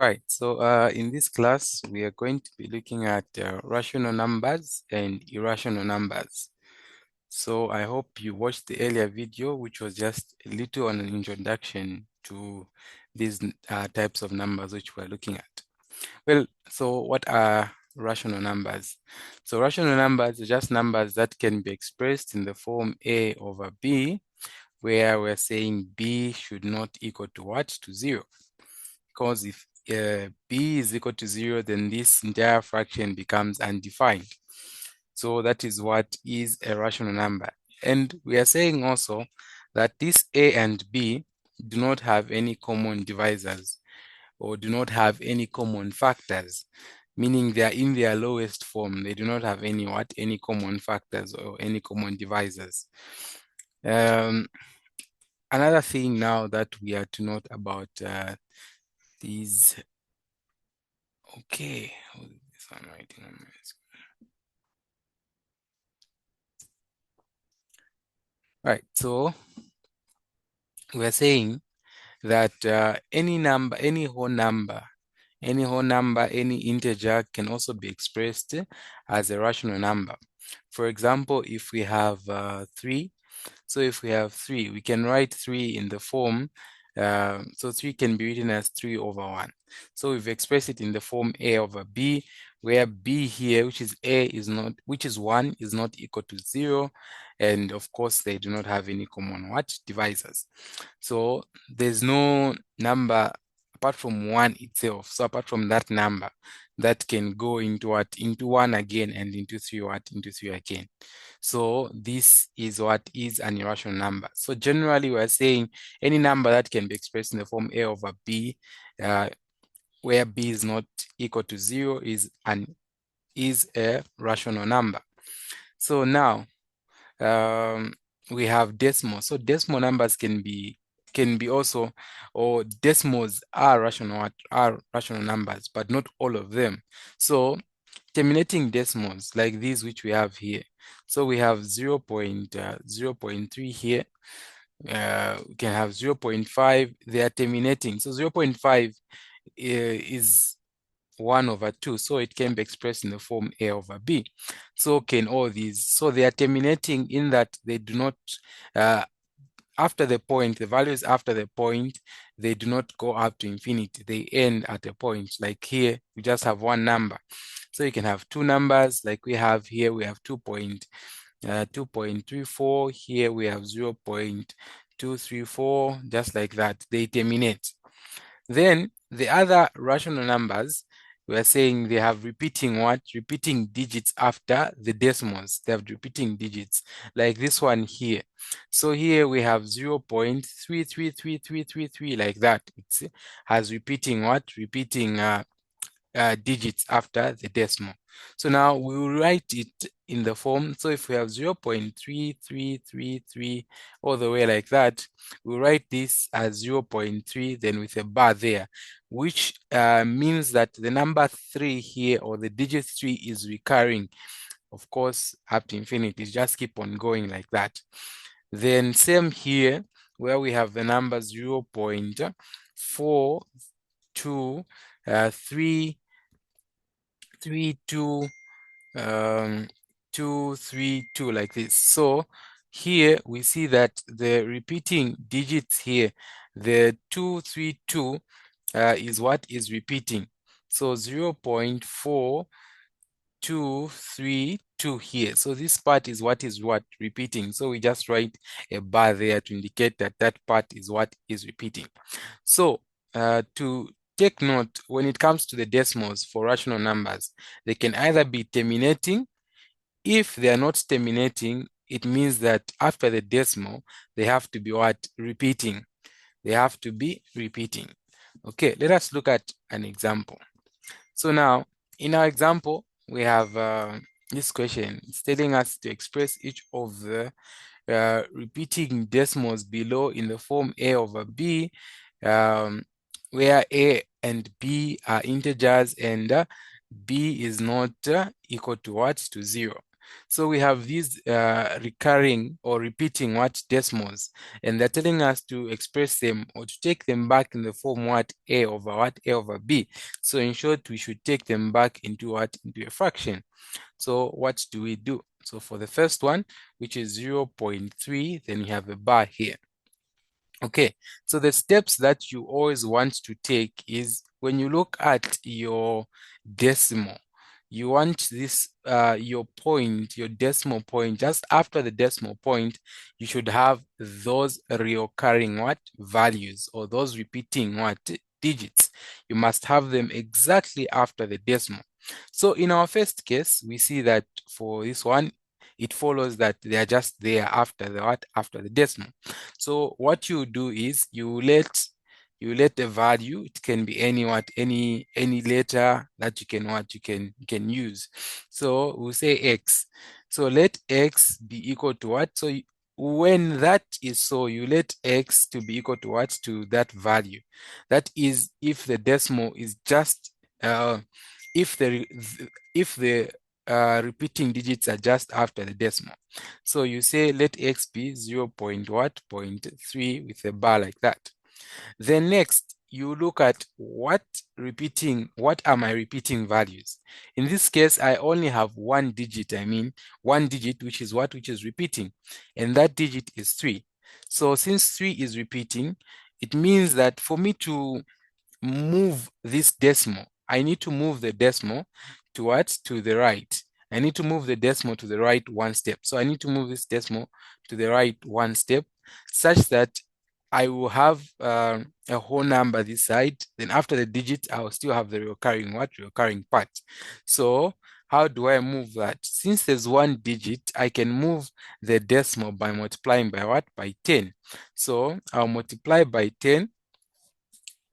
Right, so in this class, we are going to be looking at rational numbers and irrational numbers. So I hope you watched the earlier video, which was just a little on an introduction to these types of numbers which we're looking at. Well, so what are rational numbers? So rational numbers are just numbers that can be expressed in the form A over B, where we're saying B should not equal to what? To 0. Because if B is equal to 0, then this entire fraction becomes undefined. So that is what is a rational number. And we are saying also that this A and B do not have any common divisors or do not have any common factors, meaning they are in their lowest form. They do not have any common factors or any common divisors. Another thing now that we are to note about these. Okay, this one writing on my screen. Right, so we're saying that any number, any whole number, any integer can also be expressed as a rational number. For example, if we have 3, so if we have 3, we can write 3 in the form, so 3 can be written as 3 over 1. So we've expressed it in the form A over B, where B here, which is A, is not, which is 1, is not equal to 0. And of course, they do not have any common divisors. So there's no number apart from 1 itself. So apart from that number, that can go into what? Into 1 again and into 3 Into 3 again. So this is what is an irrational number. So generally, we're saying any number that can be expressed in the form A over B, where B is not equal to 0 is a rational number. So now we have decimals. So decimal numbers can be also, or decimals are rational numbers, but not all of them. So terminating decimals like these which we have here. So we have 0.3 here. We can have 0.5. They are terminating. So 0.5 is 1 over 2, so it can be expressed in the form A over B. So can all these. So they are terminating in that they do not, after the point, the values after the point, they do not go up to infinity. They end at a point. Like here, we just have one number. So you can have two numbers like we have here. We have 2.34. Here we have 0.234, just like that. They terminate. Then the other rational numbers, we are saying they have repeating digits after the decimals. They have repeating digits like this one here. So here we have 0.333333 like that. It has repeating digits after the decimal. So now we will write it in the form. So if we have 0.3333 all the way like that, we'll write this as 0.3, then with a bar there, which means that the number 3 here, or the digit 3, is recurring, of course, up to infinity. Just keep on going like that. Then same here, where we have the number 0.4232 232 like this. So here we see that the repeating digits here, the 232 is what is repeating. So 0.4232 here. So this part is what repeating. So we just write a bar there to indicate that that part is what is repeating. So to take note, when it comes to the decimals for rational numbers, they can either be terminating. If they are not terminating, it means that after the decimal, they have to be repeating. They have to be repeating. Okay, let us look at an example. So now, in our example, we have this question. It's telling us to express each of the repeating decimals below in the form A over B, where A and B are integers and B is not equal to what? To 0. So we have these recurring or repeating what decimals, and they're telling us to express them or to take them back in the form what? A over B. So in short, we should take them back into what? Into a fraction. So what do we do? So for the first one, which is 0.3, then you have a bar here. Okay, so the steps that you always want to take is when you look at your decimal, you want this, your point, your decimal point, just after the decimal point, you should have those recurring what? Values, or those repeating what? Digits. You must have them exactly after the decimal. So in our first case, we see that for this one, it follows that they are just there after the what? After the decimal. So what you do is you let the value, it can be any letter that you can use. So we'll say x. So let x be equal to what? So when that is so, you let x to be equal to what? To that value. That is if the decimal is just if the repeating digits are just after the decimal. So you say let x be 0. What? 0.3 with a bar like that. Then next, you look at what are my repeating values. In this case, I only have one digit, one digit, which is what? Which is repeating. And that digit is 3. So since 3 is repeating, it means that for me to move this decimal, I need to move the decimal to what? To the right. I need to move the decimal to the right one step. So I need to move this decimal to the right one step such that I will have a whole number this side. Then after the digit, I will still have the recurring part. So how do I move that? Since there's one digit, I can move the decimal by multiplying by what? By 10. So I'll multiply by 10.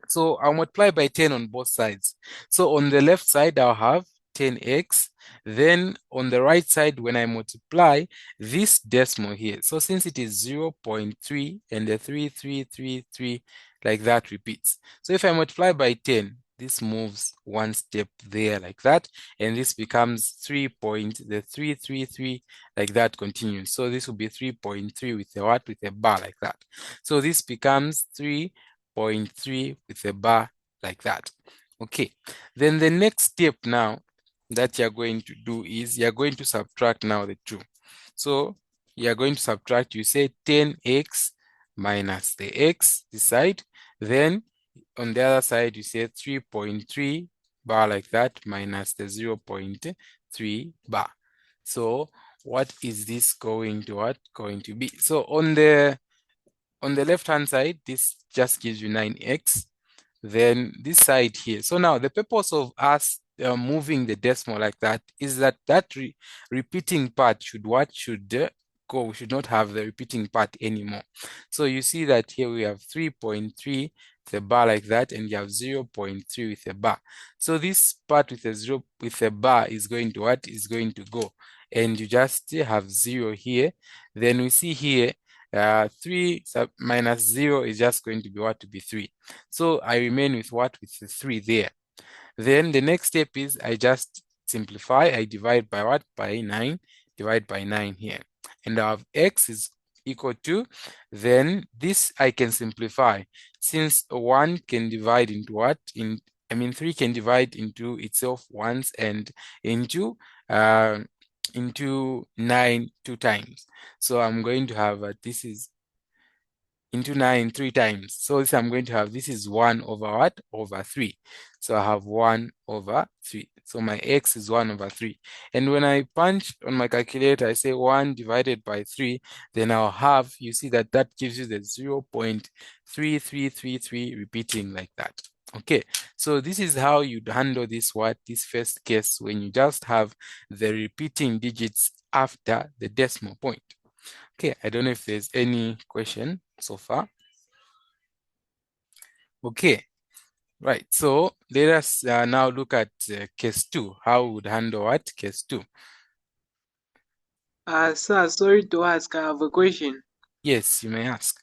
So I'll multiply by 10 on both sides. So on the left side, I'll have 10x. Then on the right side, when I multiply this decimal here, so since it is 0.3 and the 3333 like that repeats. So if I multiply by 10, this moves one step there like that, and this becomes 3.333 like that continues. So this will be 3.3 with a what? With a bar like that. So this becomes 3.3 with a bar like that. Okay, then the next step now that you're going to do is you're going to subtract now the two. So you're going to subtract, you say 10x minus the x this side, then on the other side you say 3.3 bar like that minus the 0.3 bar. So what is this going to be? So on the left hand side, this just gives you 9x. Then this side here. So now the purpose of us moving the decimal like that is that repeating part should go. We should not have the repeating part anymore. So you see that here we have 3.3 with a bar like that, and you have 0.3 with a bar. So this part with a 0 with a bar is going to what? Is going to go. And you just have 0 here. Then we see here 3 minus 0 is just going to be what? To be 3. So I remain with what? With the 3 there. Then the next step is I just simplify. I divide by what? By 9. Divide by 9 here. And I have x is equal to, then this I can simplify. Since 1 can divide into what? 3 can divide into itself once and into 9 2 times. So I'm going to have this is into 9 3 times. So this I'm going to have, this is 1 over what? Over 3. So I have 1 over 3. So my x is 1 over 3. And when I punch on my calculator, I say 1 divided by 3, then I'll have, you see that gives you the 0.3333 repeating like that. Okay, so this is how you'd handle this first case when you just have the repeating digits after the decimal point. Okay, I don't know if there's any question so far. Okay, right. So let us now look at case 2. How we would handle what? Case 2. Sir, sorry to ask, I have a question. Yes, you may ask.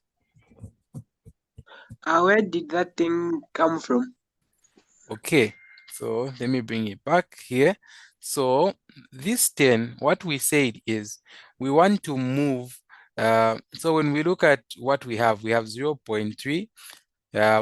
Where did that thing come from? Okay, so let me bring it back here. So this 10, what we said is we want to move. So when we look at what we have 0.3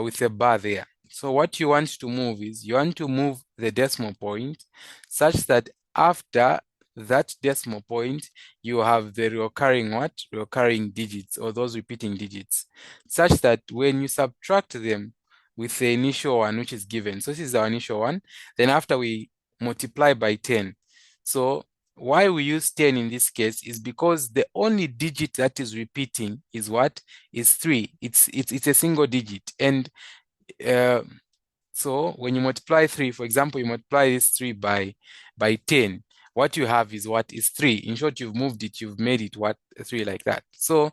with a bar there. So what you want to move is you want to move the decimal point such that after that decimal point, you have the recurring what? Recurring digits, or those repeating digits, such that when you subtract them with the initial one, which is given. So this is our initial one. Then after we multiply by 10. So why we use 10 in this case is because the only digit that is repeating is what? Is 3. It's a single digit. And uh, so when you multiply 3, for example, you multiply this 3 by 10, what you have is what? Is 3. In short, you've moved it, you've made it what? 3, like that. So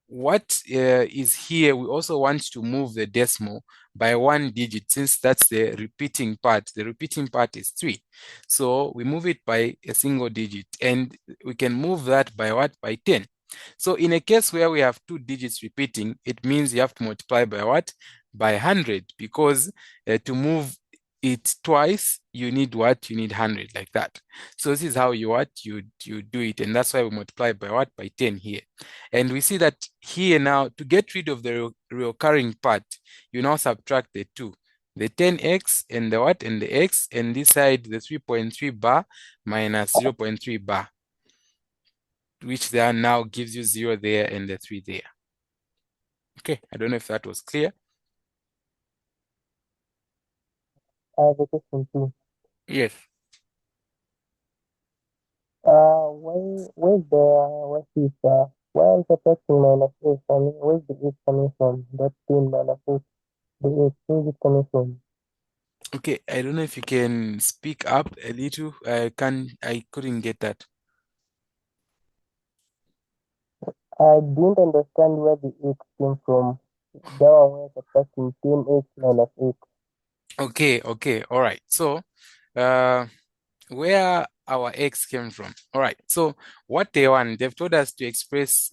what is here, we also want to move the decimal by 1 digit, since that's the repeating part. The repeating part is 3. So we move it by a single digit, and we can move that by what? By 10. So in a case where we have 2 digits repeating, it means you have to multiply by what? By 100, because to move it twice, you need what? You need 100, like that. So this is how you do it, and that's why we multiply by what? By 10 here. And we see that here now, to get rid of the recurring part, you now subtract the 2. The 10x and the what? And the x, and this side, the 3.3 bar minus 0.3 bar, which there now gives you 0 there and the 3 there. Okay, I don't know if that was clear. I have a question too. Yes. Where is the person minus eight coming? Where's the eight coming from? That 10 minus eight, the eight, where is it coming from? Okay, I don't know if you can speak up a little. I couldn't get that. I didn't understand where the eight came from. That one where the person 10 eight minus eight. Okay, all right. So, where our x came from. All right, so what they want, they've told us to express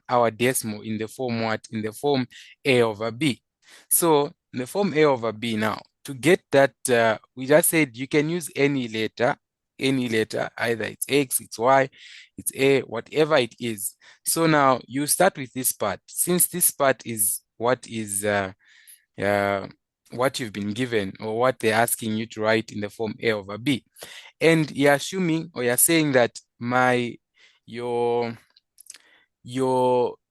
our decimal in the form what? In the form a over b. So in the form a over b, now to get that, we just said you can use any letter, either it's x, it's y, it's a, whatever it is. So now you start with this part, since this part is uh, what you've been given, or what they're asking you to write in the form a over b. And you're assuming, or you're saying that your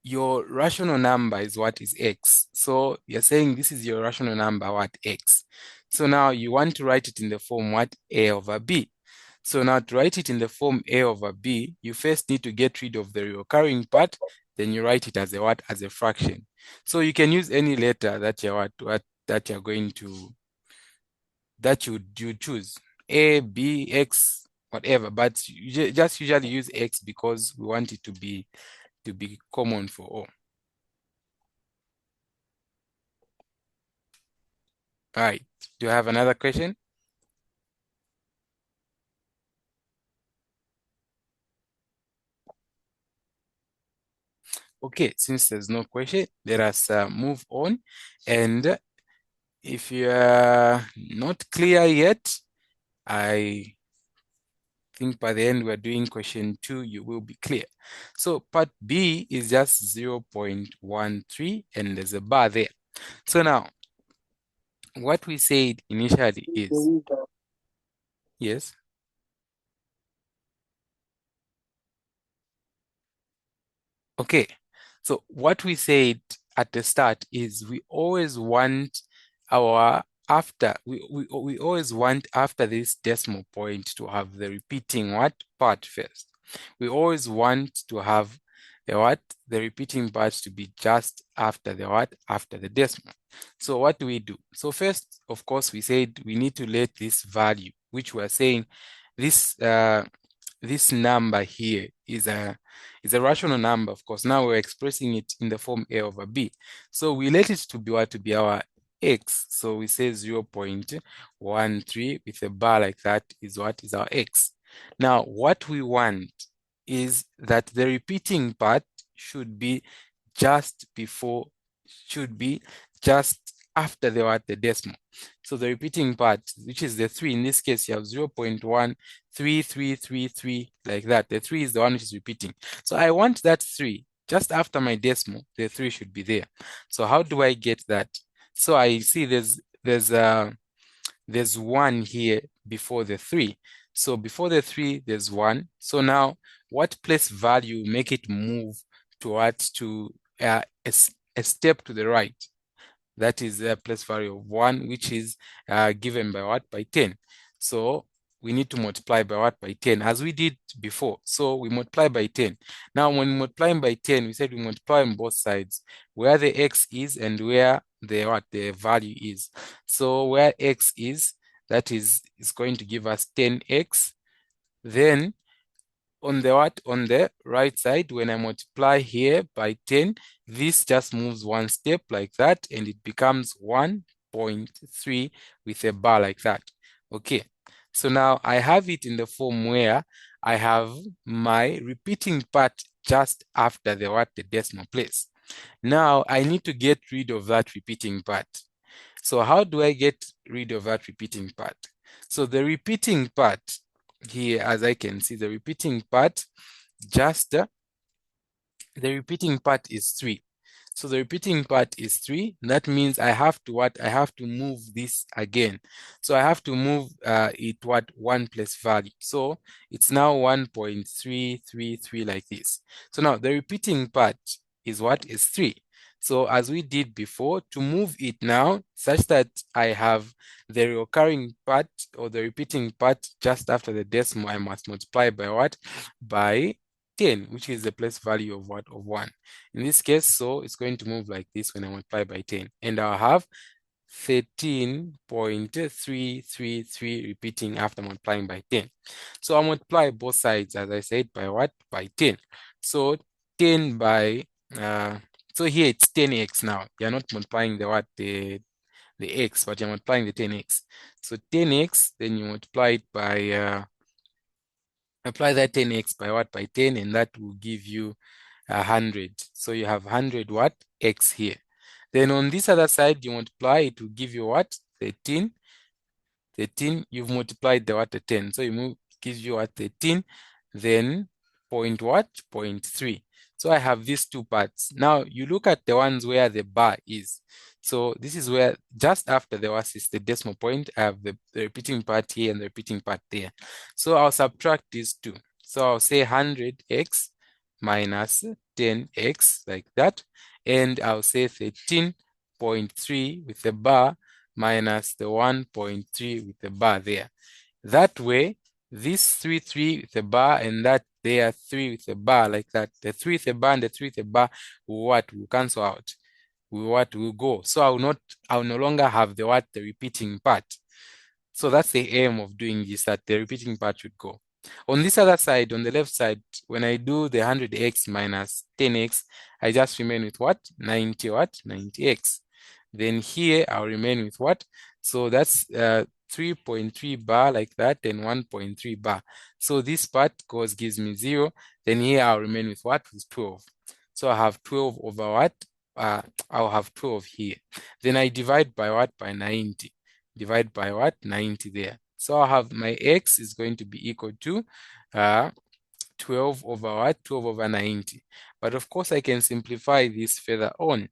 your rational number is what? Is x. So you're saying this is your rational number, what? X. So now you want to write it in the form what? A over b. So now to write it in the form a over b, you first need to get rid of the recurring part, then you write it as a what? As a fraction. So you can use any letter that you're that you're going to, that you choose, a, b, x, whatever, but you just usually use x because we want it to be common for all. All right, do you have another question? Okay, since there's no question, let us move on. And if you are not clear yet, I think by the end we're doing question 2, you will be clear. So part B is just 0.13, and there's a bar there. So now, what we said initially is, yes. Okay, so what we said at the start is we always want our we always want after this decimal point to have the repeating what? Part first. We always want to have the what? The repeating part to be just after the what? After the decimal. So what do we do? So first, of course, we said we need to let this value, which we're saying this this number here is a rational number. Of course, now we're expressing it in the form a over b. So we let it to be what? To be our x. So we say 0.13 with a bar like that is what? Is our x. Now, what we want is that the repeating part should be just before, should be just after the decimal. So the repeating part, which is the 3, in this case you have 0.13333 like that. The 3 is the one which is repeating. So I want that 3 just after my decimal. The 3 should be there. So how do I get that? So I see there's 1 here before the 3. So before the 3 there's 1. So now what place value make it move towards to a step to the right? That is a place value of 1, which is given by what? By 10. So we need to multiply by what? By 10, as we did before. So we multiply by 10. Now, when multiplying by 10, we said we multiply on both sides, where the x is and where the value is. So where x is, that is going to give us 10x. Then on the right side, when I multiply here by 10, this just moves one step like that, and it becomes 1.3 with a bar like that. Okay, so now I have it in the form where I have my repeating part just after the decimal place. Now I need to get rid of that repeating part. So how do I get rid of that repeating part? So the repeating part here, as I can see, the repeating part is 3. So the repeating part is 3. That means I have to what? I have to move this again. So I have to move it one place value. So it's now 1.333 like this. So now the repeating part is what? Is 3. So as we did before, to move it now such that I have the recurring part or the repeating part just after the decimal, I must multiply by what? By 10, which is the place value of what? Of 1. In this case, so it's going to move like this when I multiply by 10. And I'll have 13.333 repeating after multiplying by 10. So I'll multiply both sides, as I said, by what? By 10. So 10 by, so here it's 10x now. You're not multiplying the x, but you're multiplying the 10x. So 10x, then you multiply it by, apply that 10x by what? By 10, and that will give you 100. So you have 100 what? X here. Then on this other side, you multiply, it will give you what? 13. 13, you've multiplied the what? The 10. So gives you what? 13. Then point what? 0.3. So I have these two parts. Now you look at the ones where the bar is. So this is where just after the was is the decimal point. I have the repeating part here and the repeating part there. So I'll subtract these two. So I'll say 100x minus 10x like that. And I'll say 13.3 with the bar minus the 1.3 with the bar there. That way, this 3 with a bar and that there 3 with a bar like that. The 3 with a bar and the 3 with a bar will cancel out. Will go. So I'll no longer have the repeating part. So that's the aim of doing this, that the repeating part should go. On this other side, on the left side, when I do the 100x minus 10x, I just remain with what? 90x. Then here I'll remain with what? So that's 3.3 bar like that and 1.3 bar. So this part gives me 0. Then here I'll remain with what? With 12. So I have 12 over what? I'll have 12 here. Then I divide by what? By 90. Divide by what? 90 there. So I'll have my x is going to be equal to 12 over what? 12 over 90. But of course I can simplify this further on.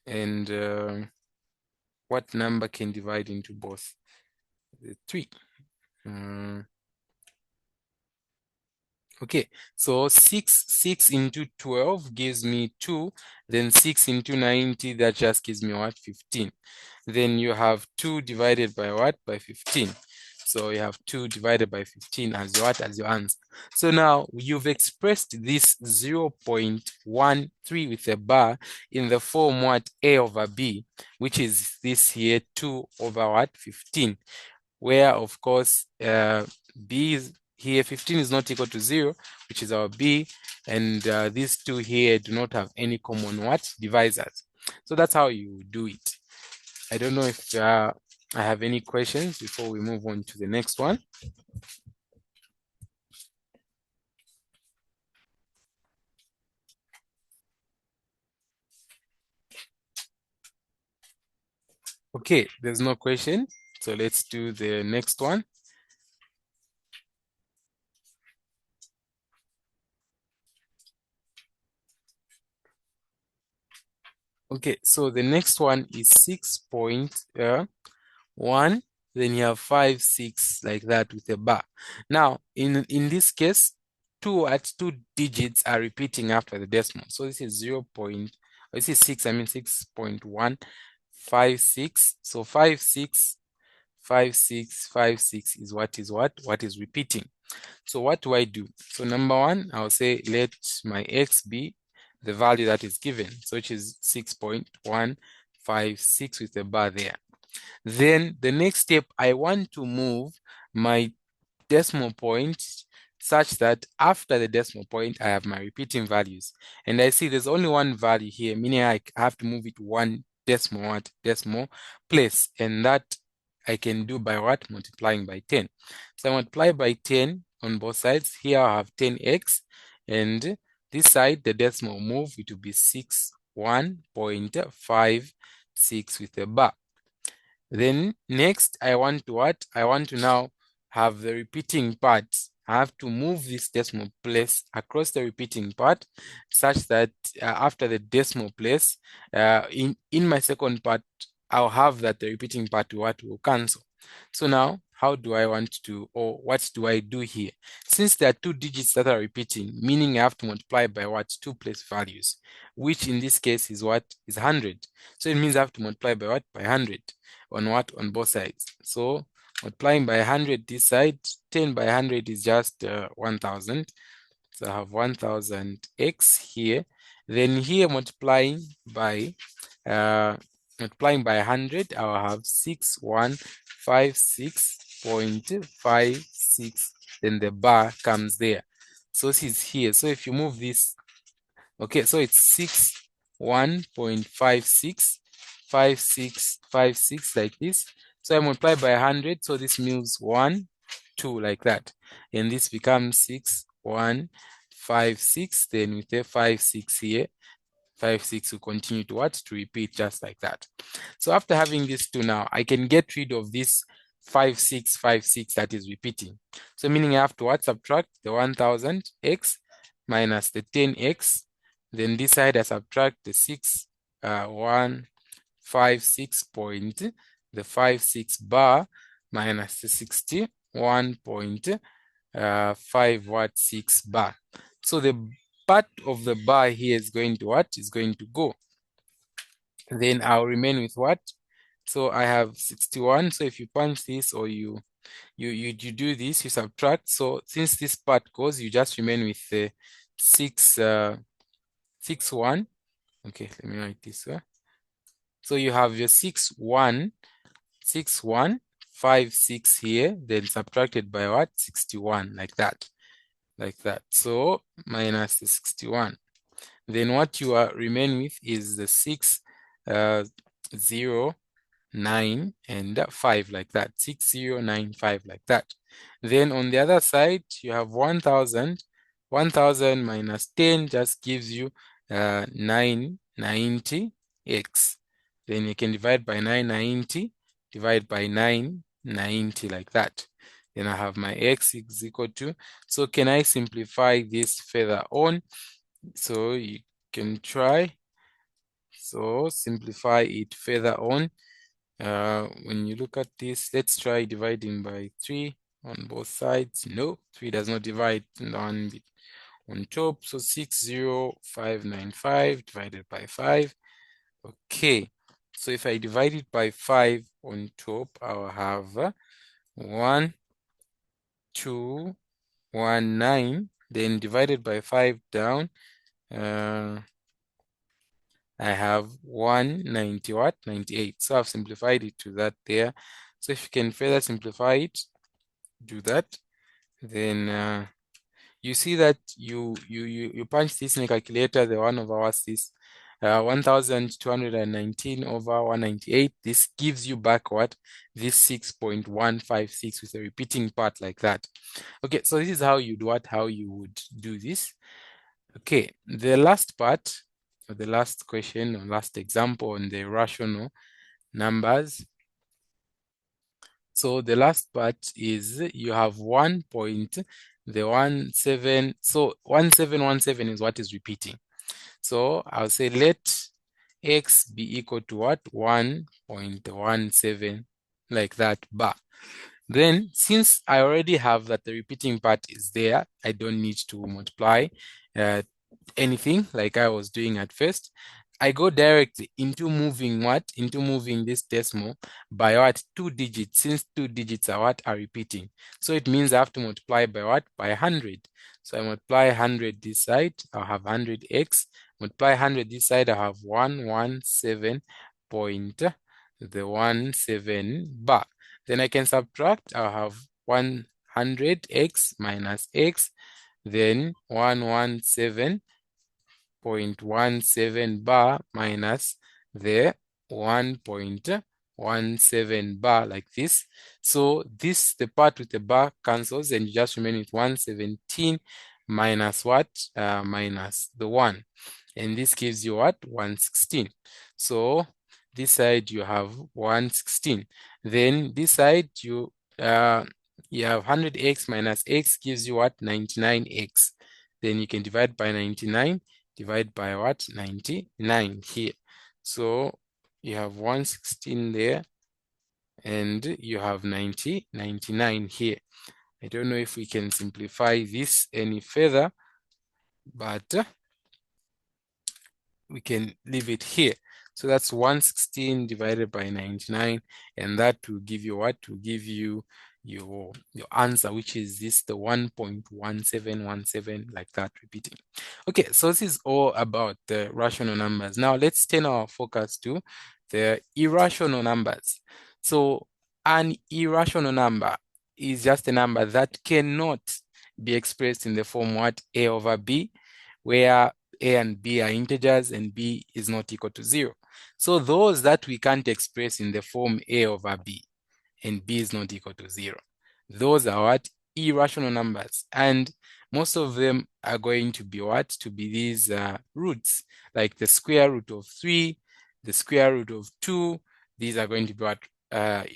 And what number can divide into both? 3. Okay, so 6 into 12 gives me 2. Then 6 into 90, that just gives me what? 15. Then you have 2 divided by what? By 15. So you have 2 divided by 15 as what? As your answer. So now you've expressed this 0.13 with a bar in the form what? A over B, which is this here 2 over what? 15, where of course B is here, 15 is not equal to 0, which is our B, and these two here do not have any common what? Divisors. So that's how you do it. I don't know if I have any questions before we move on to the next one. Okay, there's no question. So let's do the next one. Okay, so the next one is 6.1. Then you have 5, 6, like that with a bar. Now, in this case, two digits are repeating after the decimal. So this is this is 6, I mean 6.156. So 5, 6, 5, 6, 5, 6 is what is what? What is repeating. So what do I do? So number one, I'll say let my x be the value that is given, so which is 6.156 with a bar there. Then the next step, I want to move my decimal point such that after the decimal point, I have my repeating values. And I see there's only one value here, meaning I have to move it one decimal place. And that I can do by what? Multiplying by 10. So I multiply by 10 on both sides. Here I have 10x, and this side, the decimal move, it will be 61.56 with a bar. Then next, I want to what? I want to now have the repeating part. I have to move this decimal place across the repeating part such that after the decimal place, in my second part, I'll have that the repeating part will cancel. So now, how do I want to, or what do I do here? Since there are two digits that are repeating, meaning I have to multiply by what? Two place values, which in this case is what? Is 100. So it means I have to multiply by what? By 100 on what? On both sides. So multiplying by 100 this side, 10 by 100 is just 1000. So I have 1000x here. Then here multiplying by 100, I'll have 6156.56. Then the bar comes there. So this is here. So if you move this, okay, so it's 61.56, 5656 like this. So I multiply by 100, so this moves 1, 2 like that. And this becomes 6156, then with a 5, 6 here, 5, 6 will continue to what? To repeat just like that. So after having these two now, I can get rid of this 5, 6, 5, 6 that is repeating. So meaning I have to what? Subtract the 1000x minus the 10x. Then this side I subtract the 156 point, the 56 bar minus the 61.56 bar. So the part of the bar here is going to what? Is going to go. Then I'll remain with what? So I have 61. So if you punch this or you do this, you subtract. So since this part goes, you just remain with the 61. Okay, let me write this. So you have your 6156 here, then subtracted by what? 61, like that. Like that. So minus the 61. Then what you are remain with is the 0, 9, and 5, like that. 6095, like that. Then on the other side, you have 1000. 1000 minus 10 just gives you 990x. Then you can divide by 990, divide by 990, like that. Then I have my x is equal to, so can I simplify this further on? So you can try. So simplify it further on. When you look at this, let's try dividing by 3 on both sides. No, 3 does not divide on top. So 60595 divided by 5. Okay, so if I divide it by 5 on top, I'll have 1219. Then divided by 5 down, I have 190 what? 98. So I've simplified it to that there. So if you can further simplify it, do that. Then you see that you punch this in a calculator, the 1 over what's this? 1219 over 198. This gives you back what? This 6.156 with a repeating part like that. Okay, so this is how you'd what? How you would do this. Okay, the last part, or the last question, or last example on the rational numbers. So the last part is you have 1.17. So 1717 is what is repeating. So I'll say let x be equal to what? 1.17, like that, bar. Then, since I already have that the repeating part is there, I don't need to multiply anything like I was doing at first. I go directly into moving what? Into moving this decimal by what? 2 digits, since 2 digits are what? Are repeating. So it means I have to multiply by what? By 100. So I multiply 100 this side, I'll have 100x. Multiply 100 this side, I have 117 bar. Then I can subtract, I'll have 100x minus x, then 117.17 bar minus the 1.17 bar, like this. So this, the part with the bar cancels and you just remain with 117 minus what? Minus the 1. And this gives you what? 116. So this side you have 116. Then this side you have 100x minus x gives you what? 99x. Then you can divide by 99, divide by what? 99 here. So you have 116 there, and you have 99 here. I don't know if we can simplify this any further, but we can leave it here. So that's 116 divided by 99, and that will give you what? Will give you your answer, which is this, the 1.1717, like that, repeating. Okay, so this is all about the rational numbers. Now let's turn our focus to the irrational numbers. So an irrational number is just a number that cannot be expressed in the form what? A over B, where A and B are integers and B is not equal to 0. So those that we can't express in the form A over B and B is not equal to 0, those are what? Irrational numbers. And most of them are going to be what? To be these roots, like the square root of 3, the square root of 2. These are going to be what?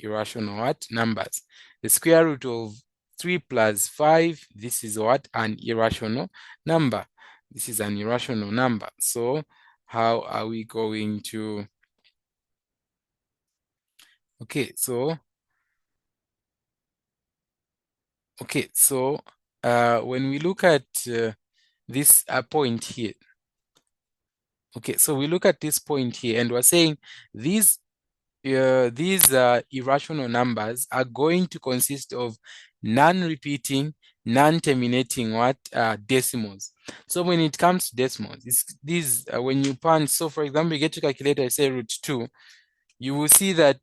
Irrational what? Numbers. The square root of 3 plus 5, this is what? An irrational number. This is an irrational number. So how are we going to... Okay, so when we look at this point here, okay, so we look at this point here and we're saying these irrational numbers are going to consist of non-repeating, non-terminating what? Decimals. So when it comes to decimals, these when you punch, so for example, you get to calculator, say root 2, you will see that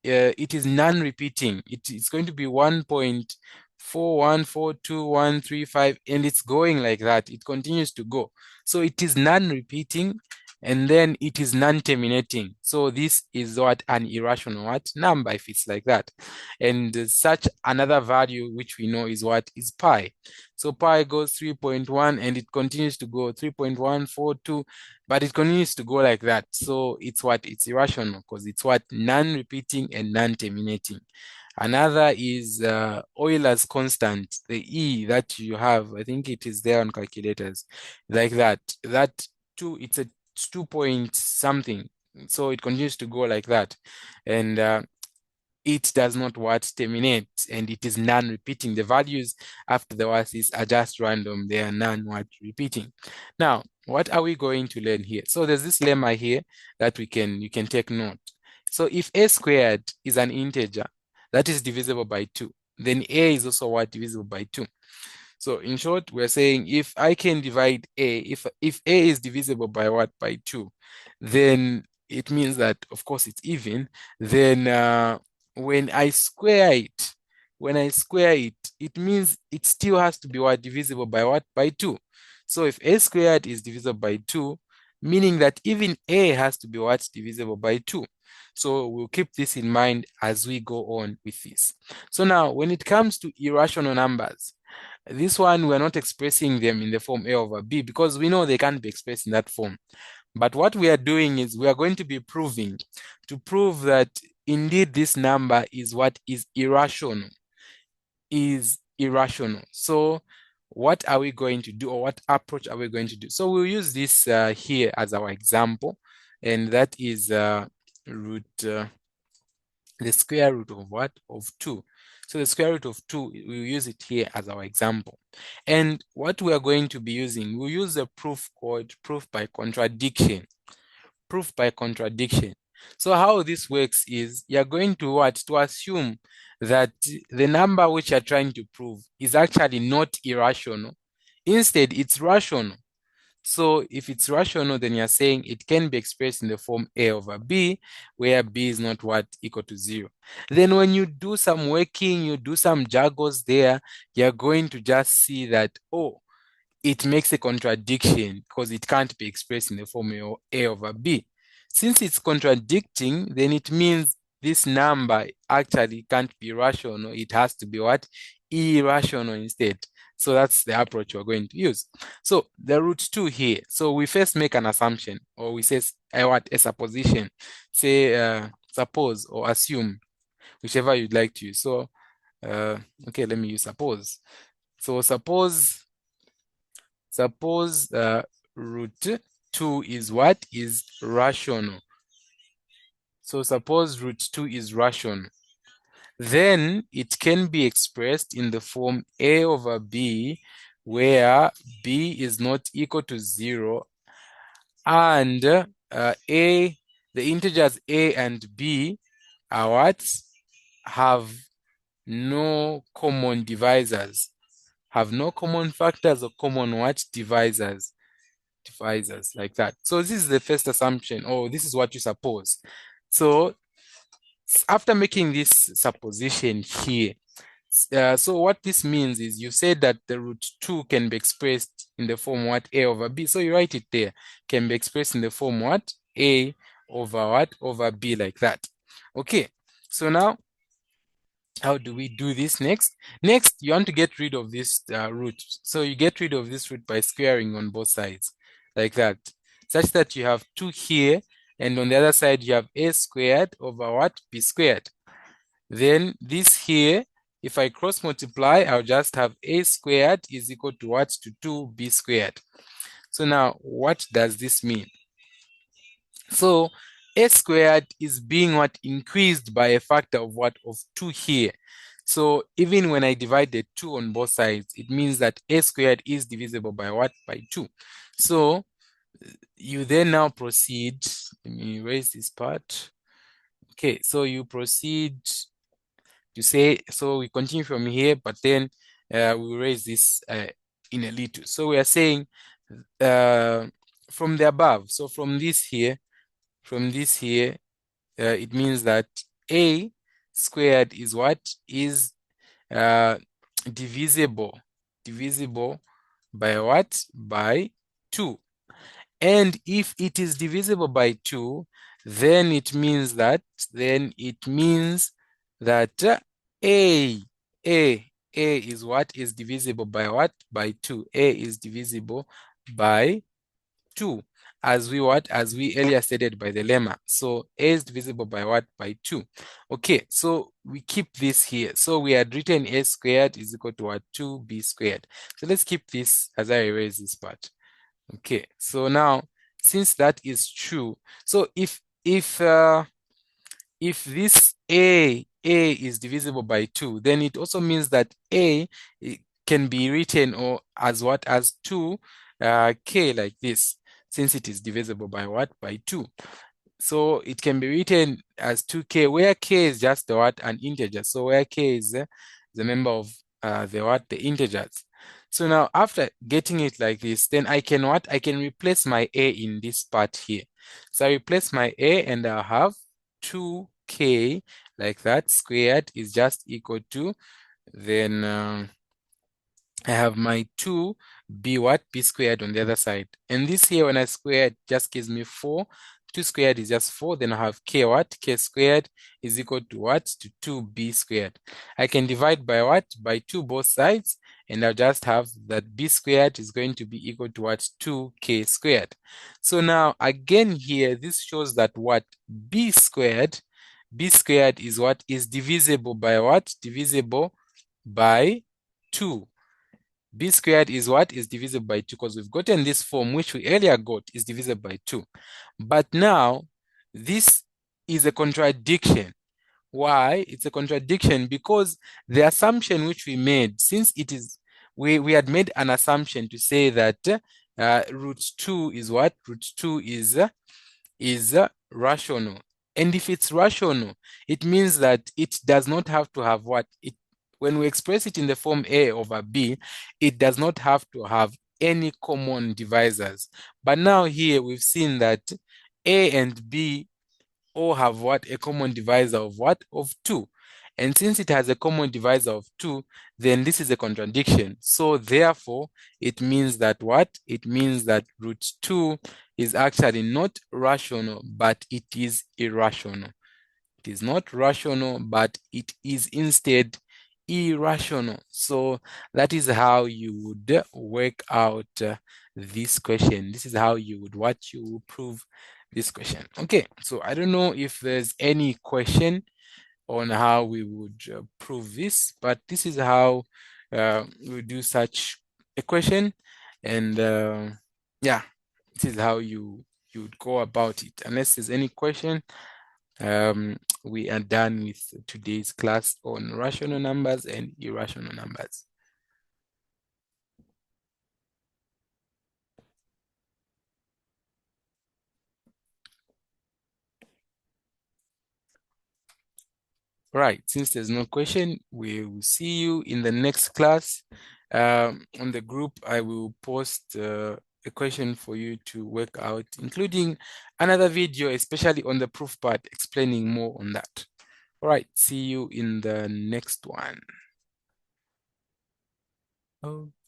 it is non-repeating. It's going to be 1.4142135, and it's going like that. It continues to go. So it is non-repeating, and then it is non-terminating. So this is what? An irrational what? Number, if it's like that. And such another value which we know is what? Is pi. So pi goes 3.1 and it continues to go 3.142, but it continues to go like that. So it's what? It's irrational because it's what? Non-repeating and non-terminating. Another is Euler's constant, the E that you have. I think it is there on calculators, like that. That 2, it's a 2 point something. So it continues to go like that. And it does not what? Terminate, and it is non-repeating. The values after the verses are just random. They are non-what? Repeating. Now, what are we going to learn here? So there's this lemma here that you can take note. So if a squared is an integer that is divisible by 2, then a is also what? Divisible by 2. So in short, we're saying if I can divide a, if a is divisible by what? By 2, then it means that, of course, it's even. Then when I square it, it means it still has to be what? Divisible by what? By 2. So if a squared is divisible by 2, meaning that even a has to be what? Divisible by 2. So we'll keep this in mind as we go on with this. So now, when it comes to irrational numbers, this one, we're not expressing them in the form a over b because we know they can't be expressed in that form. But what we are doing is we are going to be proving to prove that indeed this number is what is irrational. So what are we going to do, or what approach are we going to do? So we'll use this here as our example, and that is the square root of what? Of 2. So the square root of 2, we'll use it here as our example. And what we are going to be using, we'll use a proof called proof by contradiction. Proof by contradiction. So how this works is you're going to what? To assume that the number which you're trying to prove is actually not irrational. Instead, it's rational. So if it's rational, then you're saying it can be expressed in the form a over b, where b is not what? Equal to 0. Then when you do some working, you do some juggles there, you're going to just see that, oh, it makes a contradiction because it can't be expressed in the form a over b. Since it's contradicting, then it means this number actually can't be rational. It has to be what? Irrational instead. So that's the approach we're going to use. So the root 2 here. So we first make an assumption, or we say a supposition. Say suppose or assume, whichever you'd like to use. So okay, let me use suppose. So suppose root 2 is what? Is rational. So suppose root 2 is rational. Then it can be expressed in the form a over b, where b is not equal to 0, and the integers a and b are what? Have no common divisors. Have no common factors or common what? Divisors like that. So this is the first assumption, or this is what you suppose. So after making this supposition here, so what this means is you said that the root 2 can be expressed in the form what? A over b. So you write it there. Can be expressed in the form what? A over what? Over b, like that. Okay. So now, how do we do this next? Next, you want to get rid of this root. So you get rid of this root by squaring on both sides, like that, such that you have 2 here, and on the other side you have a squared over what? B squared. Then this here, if I cross multiply, I'll just have a squared is equal to what? To 2b squared. So now, what does this mean? So a squared is being what? Increased by a factor of what? Of 2 here. So even when I divide the 2 on both sides, it means that a squared is divisible by what? By 2. So you then now proceed, let me erase this part. Okay, so you proceed to say, so we continue from here, but then we raise this in a little. So we are saying from the above, so from this here, it means that a squared is what? Is divisible by what? By 2. And if it is divisible by 2, then it means that a is what? Is divisible by what? By 2. A is divisible by 2, as we earlier stated by the lemma. So a is divisible by what? By 2. Okay, so we keep this here. So we had written a squared is equal to what? 2b squared. So let's keep this as I erase this part. Okay, so now, since that is true, so if this a is divisible by 2, then it also means that a can be written or as what? As 2 k, like this, since it is divisible by what? By 2. So it can be written as 2k, where k is just the what? An integer. So where k is the member of the what? The integers. So now, after getting it like this, then I can what? I can replace my a in this part here. So I replace my a, and I'll have 2k, like that, squared is just equal to, then I have my 2b what? B squared on the other side. And this here, when I square it, just gives me 4. 2 squared is just 4. Then I have k what? K squared is equal to what? To 2b squared. I can divide by what? By 2 both sides. and I'll just have that b squared is going to be equal to what? 2k squared. So now again here, this shows that what? B squared is what? Is divisible by what? Divisible by 2. B squared is what? Is divisible by 2, because we've gotten this form which we earlier got is divisible by 2. But now this is a contradiction. Why? It's a contradiction because the assumption which we made, since it is, we had made an assumption to say that root 2 is what? Root 2 is rational. And if it's rational, it means that it does not have to have what? When we express it in the form A over B, it does not have to have any common divisors. But now here we've seen that A and B all have what? A common divisor of what? Of 2. And since it has a common divisor of 2, then this is a contradiction. So therefore, it means that what? It means that root 2 is actually not rational, but it is irrational. It is not rational, but it is instead irrational. So that is how you would work out this question. This is how you would prove this question. Okay, so I don't know if there's any question on how we would prove this, but this is how we do such a question, and yeah, this is how you would go about it. Unless there's any question, we are done with today's class on rational numbers and irrational numbers. Right, since there's no question, we will see you in the next class. On the group, I will post a question for you to work out, including another video, especially on the proof part, explaining more on that. All right, see you in the next one. Oh.